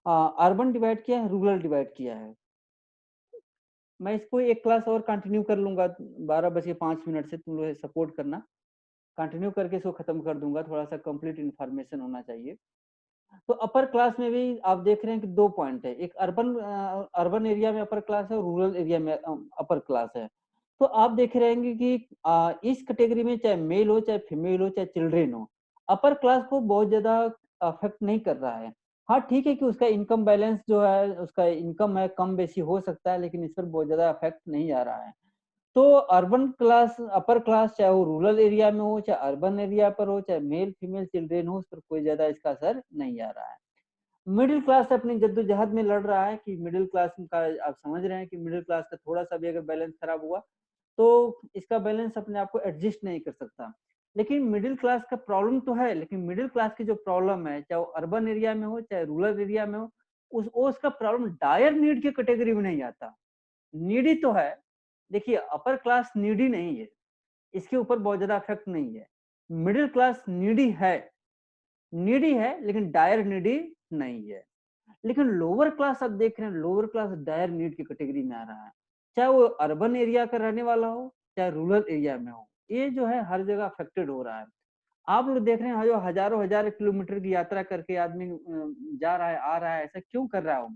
अर्बन डिवाइड किया है, रूरल डिवाइड किया है। मैं इसको एक क्लास और कंटिन्यू कर लूंगा, 12:05 से तुम लोग सपोर्ट करना, कंटिन्यू करके इसको खत्म कर दूंगा, थोड़ा सा कंप्लीट इन्फॉर्मेशन होना चाहिए। तो अपर क्लास में भी आप देख रहे हैं कि दो पॉइंट है, एक अर्बन एरिया में अपर क्लास है और रूरल एरिया में अपर क्लास है। तो आप देख रहे हैं कि इस कैटेगरी में चाहे मेल हो चाहे फीमेल हो चाहे चिल्ड्रेन हो, अपर क्लास को बहुत ज्यादा अफेक्ट नहीं कर रहा है। हाँ ठीक है कि उसका इनकम बैलेंस जो है, उसका इनकम है कम बेसी हो सकता है, लेकिन इस पर बहुत ज्यादा अफेक्ट नहीं आ रहा है। तो अर्बन क्लास, अपर क्लास, चाहे वो रूरल एरिया में हो चाहे अर्बन एरिया पर हो, चाहे मेल फीमेल चिल्ड्रेन हो, उस पर कोई ज्यादा इसका असर नहीं आ रहा है। मिडिल क्लास अपनी जद्दोजहद में लड़ रहा है कि मिडिल क्लास का, आप समझ रहे हैं कि मिडिल क्लास का थोड़ा सा भी अगर बैलेंस खराब हुआ तो इसका बैलेंस अपने आप को एडजस्ट नहीं कर सकता। लेकिन मिडिल क्लास का प्रॉब्लम तो है, लेकिन मिडिल क्लास की जो प्रॉब्लम है, चाहे वो अर्बन एरिया में हो चाहे रूरल एरिया में हो, उसका प्रॉब्लम डायर नीड की कैटेगरी में नहीं आता। नीडी तो है, देखिए अपर क्लास नीडी नहीं है, इसके ऊपर बहुत ज्यादा इफेक्ट नहीं है। मिडिल क्लास नीडी है लेकिन डायर नीडी नहीं है। लेकिन लोअर क्लास आप देख रहे हैं, लोअर क्लास डायर नीड की कैटेगरी में आ रहा है, चाहे वो अर्बन एरिया का रहने वाला हो चाहे रूरल एरिया में हो, ये जो है हर जगह अफेक्टेड हो रहा है। आप लोग देख रहे हैं जो हजारों हजार किलोमीटर की यात्रा करके आदमी जा रहा है आ रहा है, ऐसा क्यों कर रहा है?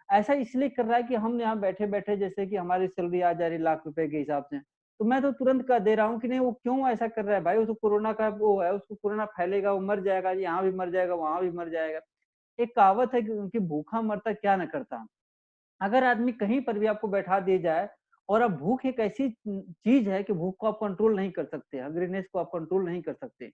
ऐसा इसलिए कर रहा है कि हम यहाँ बैठे बैठे, जैसे कि हमारी सैलरी आ जा रही लाख रुपए के हिसाब से, तो मैं तो तुरंत कह दे रहा हूँ कि नहीं, वो क्यों ऐसा कर रहा है भाई, उसको कोरोना का वो है, उसको कोरोना फैलेगा, वो मर जाएगा, यहाँ भी मर जाएगा वहां भी मर जाएगा। एक कहावत है कि उनकी भूखा मरता क्या न करता। अगर आदमी कहीं पर भी आपको बैठा दिया जाए और अब भूख एक ऐसी चीज़ है कि भूख को आप कंट्रोल नहीं कर सकते, हंग्रीनेस को आप कंट्रोल नहीं कर सकते।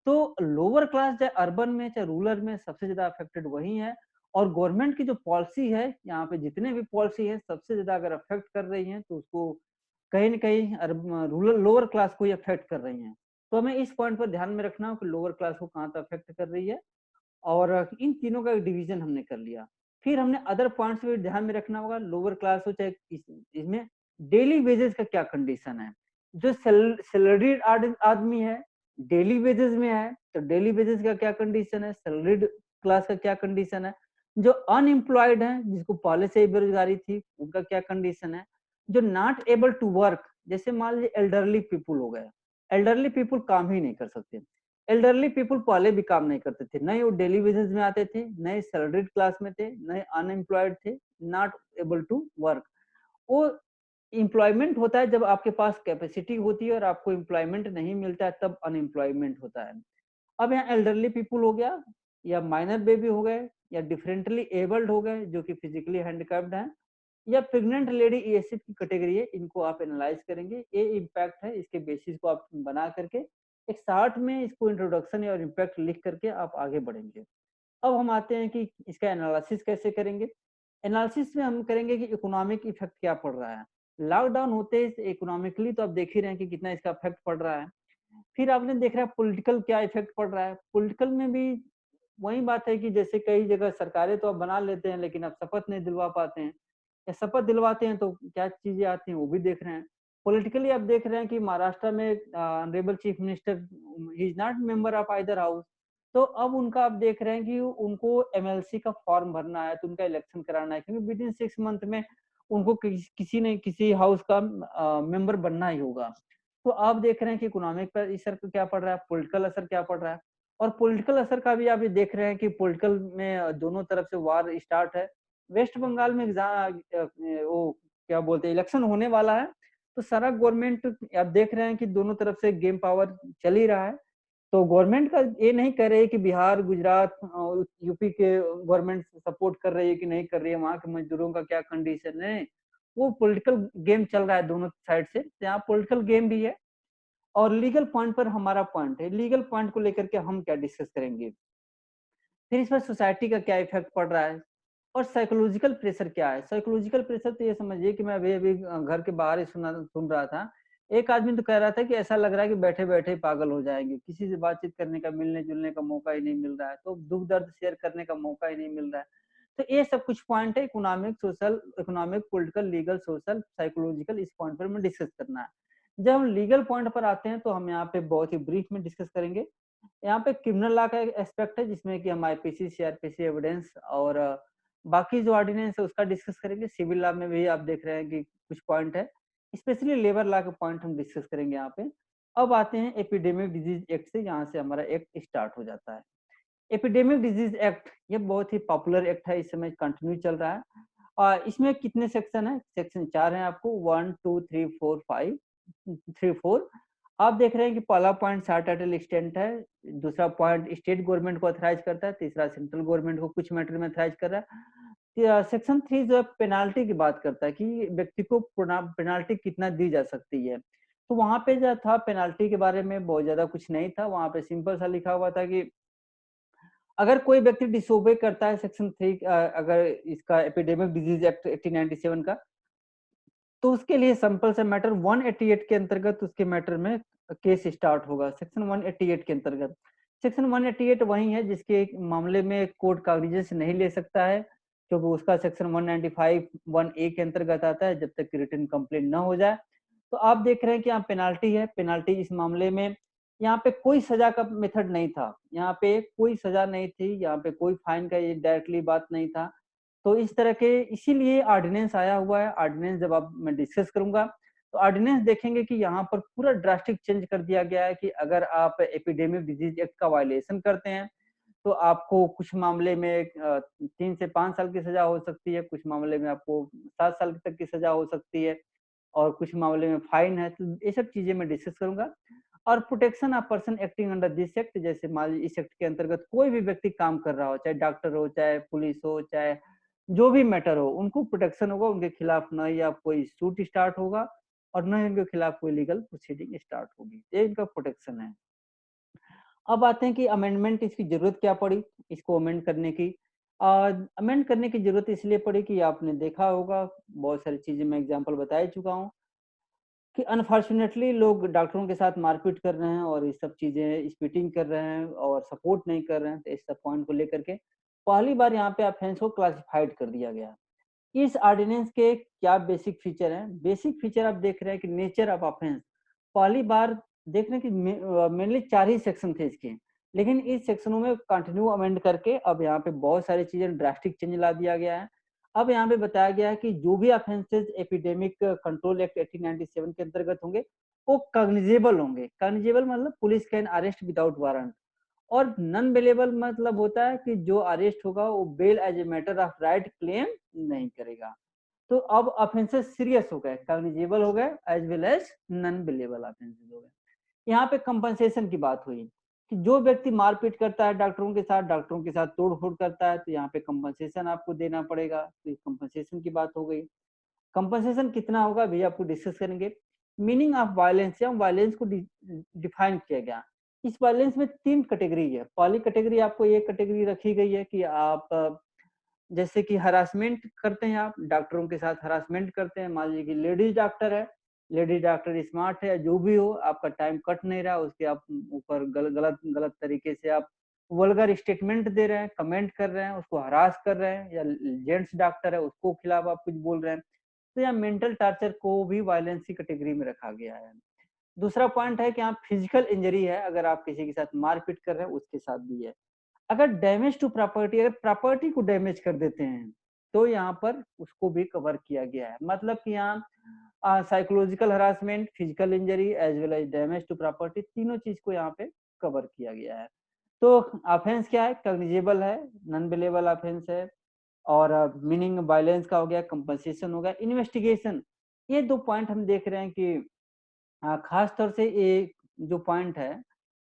तो लोअर क्लास चाहे अर्बन में, चाहे रूरल में सबसे ज़्यादा अफेक्टेड वही है और गवर्नमेंट की जो पॉलिसी है, यहाँ पे जितने भी पॉलिसी है सबसे ज़्यादा अगर अफेक्ट कर रही हैं, तो उसको कहीं न कहीं रूरल लोअर क्लास को ही अफेक्ट कर रही हैं। तो हमें इस पॉइंट पर ध्यान में रखना हो कि लोअर क्लास को कहाँ तक अफेक्ट कर रही है और इन तीनों का डिवीज़न हमने कर लिया। फिर हमने अदर पॉइंट्स भी ध्यान में रखना होगा, लोअर क्लास हो चाहे इसमें डेली वेजेस का क्या कंडीशन है। जो सैलरीड आदमी है, डेली वेजेस में है, तो डेली वेजेस का क्या कंडीशन है, सैलरीड क्लास का क्या कंडीशन है। जो अनएम्प्लॉयड है, जिसको पहले से ही बेरोज़गारी थी, उनका क्या कंडीशन है। जो नॉट एबल टू वर्क, जैसे मान लीजिए एल्डरली पीपल हो गए, एल्डरली पीपल काम ही नहीं कर सकते। एल्डरली पीपल पहले भी काम नहीं करते थे, नए वो डेली वेजेस में आते थे, नए सैलरीड क्लास में थे, नए अनएम्प्लॉयड थे, नॉट एबल टू वर्क। वो एम्प्लॉयमेंट होता है जब आपके पास कैपेसिटी होती है और आपको एम्प्लॉयमेंट नहीं मिलता है, तब अनएम्प्लॉयमेंट होता है। अब यहाँ एल्डरली पीपल हो गया या माइनर बेबी हो गए या डिफरेंटली एबल्ड हो गए जो कि फिजिकली हैंडिकैप्ड हैं या प्रेग्नेंट लेडी, ये सब की कैटेगरी है, इनको आप एनालाइज करेंगे। ये इम्पैक्ट है, इसके बेसिस को आप बना करके एक शार्ट में इसको इंट्रोडक्शन और इम्पैक्ट लिख करके आप आगे बढ़ेंगे। अब हम आते हैं कि इसका एनालिसिस कैसे करेंगे। एनालिसिस में हम करेंगे कि इकोनॉमिक इफेक्ट क्या पड़ रहा है। लॉकडाउन होते इकोनॉमिकली तो आप देख ही रहे हैं कि कितना इसका इफेक्ट पड़ रहा है। फिर आपने देख रहा है पॉलिटिकल क्या इफेक्ट पड़ रहा है। पॉलिटिकल में भी वही बात है कि जैसे कई जगह सरकारें तो आप बना लेते हैं लेकिन आप शपथ नहीं दिलवा पाते हैं या शपथ दिलवाते हैं तो क्या चीजें आती हैं वो भी देख रहे हैं। पॉलिटिकली आप देख रहे हैं कि महाराष्ट्र में honourable chief minister he is not member of either house. तो अब उनका आप देख रहे हैं कि उनको एमएलसी का फॉर्म भरना है तो उनका इलेक्शन कराना है क्योंकि विद इन 6 मंथ में उनको किसी न किसी हाउस का मेंबर बनना ही होगा। तो आप देख रहे हैं कि इकोनॉमिक पर असर क्या पड़ रहा है, पॉलिटिकल असर क्या पड़ रहा है और पॉलिटिकल असर का भी आप ये देख रहे हैं कि पॉलिटिकल में दोनों तरफ से वार स्टार्ट है। वेस्ट बंगाल में वो क्या बोलते हैं इलेक्शन होने वाला है, तो सारा गवर्नमेंट आप देख रहे हैं कि दोनों तरफ से गेम पावर चल ही रहा है। तो गवर्नमेंट का ये नहीं कर रही है कि बिहार, गुजरात यूपी के गवर्नमेंट सपोर्ट कर रही है कि नहीं कर रही है, वहाँ के मजदूरों का क्या कंडीशन है। वो पॉलिटिकल गेम चल रहा है दोनों साइड से, तो यहाँ पॉलिटिकल गेम भी है और लीगल पॉइंट पर हमारा पॉइंट है। लीगल पॉइंट को लेकर के हम क्या डिस्कस करेंगे, फिर इस पर सोसाइटी का क्या इफेक्ट पड़ रहा है और साइकोलॉजिकल प्रेशर क्या है। साइकोलॉजिकल प्रेशर तो ये समझिए कि मैं अभी अभी घर के बाहर ही सुन रहा था। एक आदमी तो कह रहा था कि ऐसा लग रहा है कि बैठे बैठे पागल हो जाएंगे, किसी से बातचीत करने का, मिलने जुलने का मौका ही नहीं मिल रहा है, तो दुख दर्द शेयर करने का मौका ही नहीं मिल रहा है। तो ये सब कुछ पॉइंट है, economic, social, economic, political, legal, social, psychological, इस पॉइंट पर हमें डिस्कस करना है। जब हम लीगल पॉइंट पर आते हैं तो हम यहाँ पे बहुत ही ब्रीफ में डिस्कस करेंगे। यहाँ पे क्रिमिनल लॉ का एक एस्पेक्ट है जिसमें कि हम आईपीसी, सीआरपीसी, एविडेंस और बाकी जो ऑर्डिनेंस है उसका डिस्कस करेंगे। सिविल लॉ में भी आप देख रहे हैं कि कुछ पॉइंट है, स्पेशली लेबर लॉ के पॉइंट हम डिस्कस करेंगे यहाँ पे। अब आते हैं एपिडेमिक डिजीज एक्ट से, यहाँ से हमारा एक्ट स्टार्ट हो जाता है। एपिडेमिक डिजीज एक्ट ये बहुत ही पॉपुलर एक्ट है, इस समय कंटिन्यू चल रहा है। इसमें कितने सेक्शन है, सेक्शन 4 है आपको, 1 2 3 4 5 3 4। आप देख रहे हैं कि पहला पॉइंट सार टाइटल एक्सटेंट है, दूसरा पॉइंट स्टेट गवर्नमेंट को ऑथराइज करता है, तीसरा सेंट्रल गवर्नमेंट को कुछ मैटर में ऑथराइज कर रहा है। सेक्शन 3 जो है पेनाल्टी की बात करता है कि व्यक्ति को पेनाल्टी कितना दी जा सकती है। तो वहां पे जो था पेनाल्टी के बारे में बहुत ज्यादा कुछ नहीं था, वहां पे सिंपल सा लिखा हुआ था कि अगर कोई व्यक्ति डिसोबे करता है सेक्शन 3, अगर इसका एपिडेमिक डिजीज एक्ट 1897 का, तो उसके लिए सिंपल सा मैटर 188 के अंतर्गत उसके मैटर में केस स्टार्ट होगा। सेक्शन 188 के अंतर्गत, सेक्शन 188 वही है जिसके मामले में कोर्ट कागजेस नहीं ले सकता है क्योंकि उसका सेक्शन 195 1A के अंतर्गत आता है जब तक रिटन कंप्लेंट ना हो जाए। तो आप देख रहे हैं कि यहाँ पेनाल्टी है, पेनाल्टी इस मामले में यहाँ पे कोई सजा का मेथड नहीं था, यहाँ पे कोई सजा नहीं थी, यहाँ पे कोई फाइन का डायरेक्टली बात नहीं था। तो इस तरह के इसीलिए ऑर्डिनेंस आया हुआ है। ऑर्डिनेंस जब आप मैं डिस्कस करूंगा तो ऑर्डिनेंस देखेंगे कि यहाँ पर पूरा ड्रास्टिक चेंज कर दिया गया है कि अगर आप एपिडेमिक डिजीज एक्ट का वायलेशन करते हैं तो आपको कुछ मामले में 3 से 5 साल की सजा हो सकती है, कुछ मामले में आपको 7 साल तक की सजा हो सकती है और कुछ मामले में फाइन है। तो ये सब चीजें मैं डिस्कस करूंगा। और protection of person acting under this act, जैसे मान लीजिए इस एक्ट के अंतर्गत कोई भी व्यक्ति काम कर रहा हो, चाहे डॉक्टर हो, चाहे पुलिस हो, चाहे जो भी मैटर हो, उनको प्रोटेक्शन होगा, उनके खिलाफ ना या कोई सूट स्टार्ट होगा और ना ही उनके खिलाफ कोई लीगल प्रोसीडिंग स्टार्ट होगी। ये इनका प्रोटेक्शन है। अब आते हैं कि अमेंडमेंट इसकी ज़रूरत क्या पड़ी, इसको अमेंड करने की। अमेंड करने की ज़रूरत इसलिए पड़ी कि आपने देखा होगा, बहुत सारी चीज़ें मैं एग्ज़ाम्पल बता ही चुका हूँ कि अनफॉर्च्यूनेटली लोग डॉक्टरों के साथ मारपीट कर रहे हैं और ये सब चीज़ें स्पिटिंग कर रहे हैं और सपोर्ट नहीं कर रहे हैं, तो इस सब पॉइंट को लेकर के पहली बार यहाँ पे ऑफेंस को क्लासिफाइड कर दिया गया। इस ऑर्डिनेंस के क्या बेसिक फीचर हैं? बेसिक फीचर आप देख रहे हैं कि नेचर ऑफ ऑफेंस पहली बार देख रहे हैं कि मेनली 4 ही सेक्शन थे इसके, लेकिन इस सेक्शनों में कंटिन्यू अमेंड करके अब यहाँ पे बहुत सारी चीज़ें ड्रास्टिक चेंज ला दिया गया है। अब यहाँ पे बताया गया है कि जो भी ऑफेंसेस एपिडेमिक कंट्रोल एक्ट 1897 के अंतर्गत होंगे, वो कॉग्निजेबल होंगे। कॉग्निजेबल मतलब police can arrest without warrant और नॉन बेलेबल मतलब होता है कि जो अरेस्ट होगा वो bail as a matter of right claim नहीं करेगा। तो अब ऑफेंसेस सीरियस हो गए, कॉग्निजेबल हो गए as well as non bailable offences हो गए। यहाँ पे कंपनसेशन की बात हुई कि जो व्यक्ति मारपीट करता है डॉक्टरों के साथ तोड़-फोड़ करता है, तो यहाँ पे कंपनसेशन आपको देना पड़ेगा। तो ये कंपनसेशन की बात हो गई। कंपनसेशन कितना होगा भैया आपको डिस्कस करेंगे। मीनिंग ऑफ वायलेंस या वायलेंस को डिफाइन किया गया। इस वायलेंस में 3 कैटेगरी है। पहली कैटेगरी आपको ये कैटेगरी रखी गई है कि आप जैसे कि हरासमेंट करते हैं आप, डॉक्टरों के साथ हरासमेंट करते हैं। मान लीजिए कि लेडीज डॉक्टर स्मार्ट है, जो भी हो, आपका टाइम कट नहीं रहा, उसके आप ऊपर गलत गलत तरीके से आप वल्गर स्टेटमेंट दे रहे हैं, कमेंट कर रहे हैं, उसको हरास कर रहे हैं या जेंट्स डॉक्टर है, उसको खिलाफ आप कुछ बोल रहे हैं। तो यहाँ मेंटल टॉर्चर को भी वायलेंस की कैटेगरी में रखा गया है। दूसरा पॉइंट है कि यहाँ फिजिकल इंजरी है, अगर आप किसी के साथ मारपीट कर रहे हैं, उसके साथ भी है। अगर डैमेज टू प्रॉपर्टी अगर प्रॉपर्टी को डैमेज कर देते हैं, तो यहाँ पर उसको भी कवर किया गया है। मतलब कि यहाँ psychological harassment, physical injury as well as damage to property तीनों चीज को यहाँ पे कवर किया गया है। तो ऑफेंस क्या है? कॉग्निजेबल है, नॉन बेलेबल ऑफेंस है और मीनिंग वायलेंस का हो गया, कंपनसेशन हो गया, इन्वेस्टिगेशन। ये 2 पॉइंट हम देख रहे हैं कि खास तौर से ये जो पॉइंट है,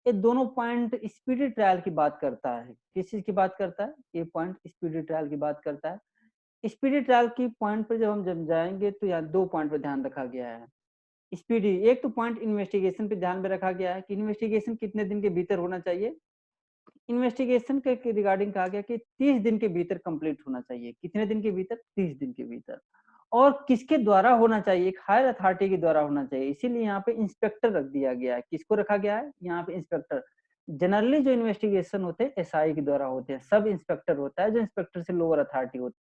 ये दोनों पॉइंट स्पीडी ट्रायल की बात करता है। किस चीज़ की बात करता है? ये पॉइंट स्पीडी ट्रायल की बात करता है। स्पीडी ट्रायल की पॉइंट पे जब जाएँगे तो यहाँ 2 पॉइंट पे ध्यान रखा गया है। स्पीडी एक तो पॉइंट इन्वेस्टिगेशन पे ध्यान में रखा गया है कि इन्वेस्टिगेशन कितने दिन के भीतर होना चाहिए। इन्वेस्टिगेशन के रिगार्डिंग कहा गया कि 30 दिन के भीतर कंप्लीट होना चाहिए। कितने दिन के भीतर? 30 दिन के भीतर। और किसके द्वारा होना चाहिए? एक हायर अथॉरिटी के द्वारा होना चाहिए। इसीलिए यहाँ पे इंस्पेक्टर रख दिया गया है। किसको रखा गया है? यहाँ पे इंस्पेक्टर। जनरली जो इन्वेस्टिगेशन होते हैं एसआई के द्वारा होते हैं। सब इंस्पेक्टर होता है जो इंस्पेक्टर से लोअर अथॉरिटी होती है।